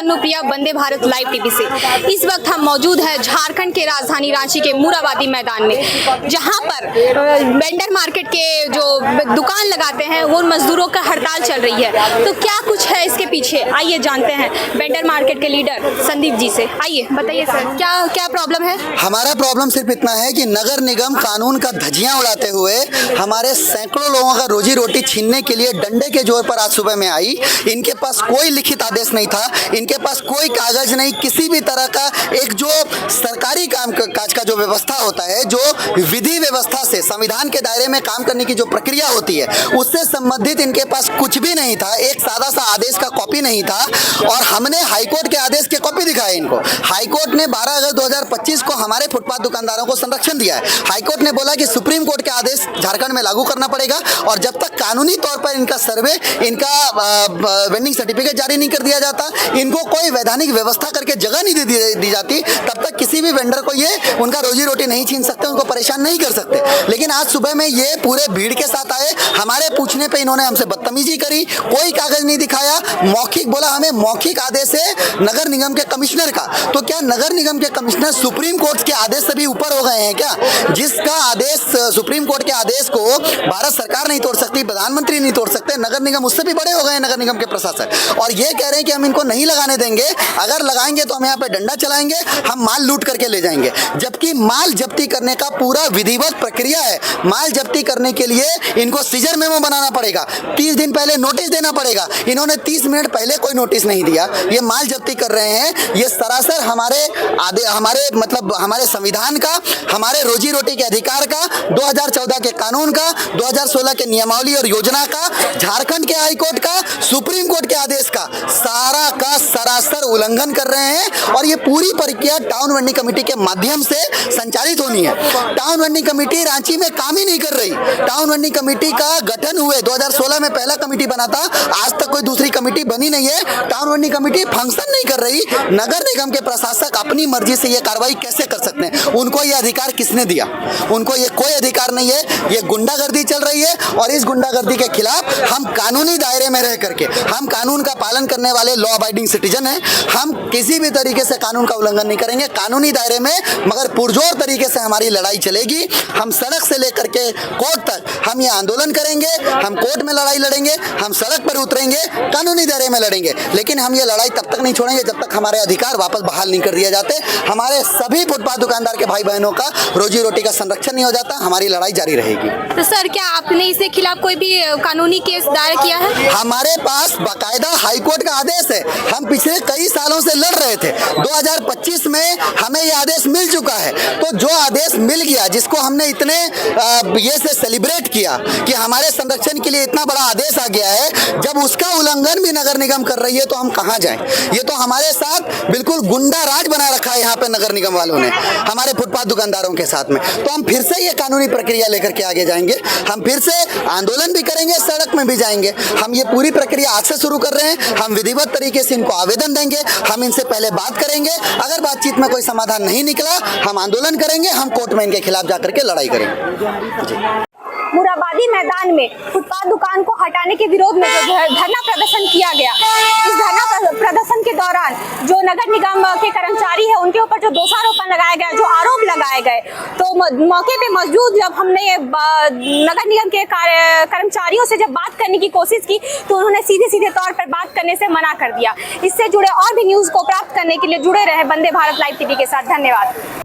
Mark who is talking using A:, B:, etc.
A: Anupriya, Vande Bharat live TV से। इस वक्त हम मौजूद हैं झारखंड के राजधानी रांची के मोरहाबादी मैदान में, जहां पर वेंडर मार्केट के जो दुकान लगाते हैं वो मजदूरों का हड़ताल चल रही है। तो क्या कुछ है इसके पीछे, आइए जानते हैं वेंडर मार्केट के लीडर संदीप जी से। आइए बताइए सर, क्या क्या प्रॉब्लम है?
B: हमारा प्रॉब्लम सिर्फ इतना है कि नगर निगम कानून का धज्जियां उड़ाते हुए हमारे सैकड़ों लोगों का रोजी रोटी छीनने के लिए डंडे के जोर पर आज सुबह में आई। इनके पास कोई लिखित आदेश नहीं था, इनके पास कोई कागज नहीं, किसी भी तरह का एक जो सरकारी काज का जो व्यवस्था होता है, जो विधि व्यवस्था से संविधान के दायरे में काम करने की जो प्रक्रिया होती है, उससे संबंधित इनके पास कुछ भी नहीं था। एक सादा सा आदेश का कॉपी नहीं था और हमने हाईकोर्ट के आदेश के कॉपी दिखाए इनको। हाईकोर्ट ने 12 अगस्त 2025 को हमारे फुटपाथ दुकानदारों को संरक्षण दिया है। हाईकोर्ट ने बोला कि सुप्रीम कोर्ट के आदेश झारखंड में लागू करना पड़ेगा और जब तक कानूनी तौर पर इनका सर्वे, इनका वेंडिंग सर्टिफिकेट जारी नहीं कर दिया जाता, इनको कोई वैधानिक व्यवस्था करके जगह नहीं दी जाती, तब तक किसी भी वेंडर को ये उनका रोजी रोटी नहीं छीन सकते, उनको परेशान नहीं कर सकते। लेकिन आज सुबह में ये पूरे भीड़ के साथ आए, हमारे पूछने पे इन्होंने हमसे बदतमीजी करी, कोई कागज नहीं दिखाया, मौखिक बोला हमें मौखिक आदेश है नगर निगम के कमिश्नर का। तो क्या नगर निगम के कमिश्नर सुप्रीम कोर्ट के आदेश से भी ऊपर हो गए हैं क्या? जिसका आदेश सुप्रीम कोर्ट के आदेश को भारत सरकार नहीं तोड़ सकती, प्रधानमंत्री नहीं तोड़ सकते, नगर निगम उससे भी बड़े हो गए हैं नगर निगम के प्रशासक। और ये कह रहे हैं कि हम इनको नहीं लगाने देंगे, अगर लगाएंगे तो हम यहाँ पे डंडा चलाएंगे, हम माल लूट करके ले जाएंगे। जबकि माल जब्ती करने का पूरा विधिवत प्रक्रिया है। माल जब्ती करने के लिए इनको सीजर मेमो बनाना पड़ेगा, 30 दिन पहले नोटिस देना पड़ेगा। इन्होंने 30 मिनट पहले कोई नोटिस नहीं दिया, ये माल जब्ती कर रहे हैं। ये सरासर हमारे संविधान का, हमारे रोजी रोटी के अधिकार का, 2014 के कानून का, 2016 के नियमावली और योजना का, झारखंड के हाईकोर्ट का, सुप्रीम कोर्ट के आदेश का, सारा का सरासर उल्लंघन कर रहे हैं। और ये पूरी प्रक्रिया टाउन वेंडिंग कमेटी के माध्यम से संचालित होनी है। टाउन वेंडिंग कमेटी रांची में काम ही नहीं कर रही। टाउन वेंडिंग कमेटी का गठन हुए 2016 में पहला कमेटी बना था, आज तक कोई दूसरी कमेटी बनी नहीं है। टाउन वेंडिंग कमेटी फंक्शन नहीं कर रही। नगर निगम के प्रशासक अपनी मर्जी से ये कार्रवाई कैसे कर सकते हैं? उनको ये अधिकार किसने दिया? उनको ये कोई अधिकार नहीं है। ये गुंडागर्दी चल रही है और इस गुंडागर्दी के खिलाफ हम कानूनी दायरे में रह करके, हम कानून का पालन करने वाले लॉ अबाइडिंग सिटीजन हैं, हम किसी भी तरीके से कानून का उल्लंघन नहीं करेंगे, कानूनी दायरे में, मगर पुरजोर तरीके से हमारी लड़ाई चलेगी। हम सड़क से लेकर के कोर्ट तक हम ये आंदोलन करेंगे, हम कोर्ट में लड़ाई लड़ेंगे, हम सड़क पर उतरेंगे, कानूनी दायरे में लड़ेंगे। लेकिन हम ये लड़ाई तब तक नहीं छोड़ेंगे जब तक हमारे अधिकार वापस बहाल नहीं कर दिए जाते, हमारे सभी फुटपाथ दुकानदार के भाई बहनों का रोजी रोटी का संरक्षण नहीं हो जाता। हमारी लड़ाई जारी रहेगी।
A: तो सर, क्या आपने इसके खिलाफ कोई भी कानूनी केस दायर किया है?
B: हमारे पास बाकायदा हाईकोर्ट का आदेश है। हम पिछले कई सालों से लड़ रहे थे। 2025 में हमें यह आदेश मिल चुका है। तो जो आदेश मिल गया, जिसको हमने इतने ये से सेलिब्रेट किया कि हमारे संरक्षण के लिए इतना बड़ा आदेश आ गया है, जब उसका उल्लंघन भी नगर निगम कर रही है तो हम कहां जाएं? ये तो हमारे साथ बिल्कुल गुंडा राज बना रखा है यहाँ पे नगर निगम वालों ने, हमारे फुटपाथ दुकानदारों के साथ में। तो हम फिर से ये कानूनी प्रक्रिया लेकर के आगे जाएंगे, हम फिर से आंदोलन भी करेंगे, सड़क में भी जाएंगे। हम ये पूरी प्रक्रिया आज से शुरू कर रहे हैं। हम विधिवत तरीके से इनको आवेदन देंगे, हम इनसे पहले बात करेंगे। अगर बातचीत में कोई समाधान नहीं निकला, हम आंदोलन करेंगे, हम कोर्ट में इनके खिलाफ जाकर के लड़ाई करेंगे।
A: मोरहाबादी मैदान में फुटपाथ दुकान को हटाने के विरोध में जो धरना प्रदर्शन किया गया, इस धरना प्रदर्शन के दौरान जो नगर निगम के कर्मचारी है उनके ऊपर जो दोषारोपण लगाया गया, जो आरोप लगाए गए, तो मौके पे मौजूद जब हमने नगर निगम के कर्मचारियों से जब बात करने की कोशिश की तो उन्होंने सीधे तौर पर बात करने से मना कर दिया। इससे जुड़े और भी न्यूज़ को प्राप्त करने के लिए जुड़े रहे वंदे भारत लाइव टीवी के साथ। धन्यवाद।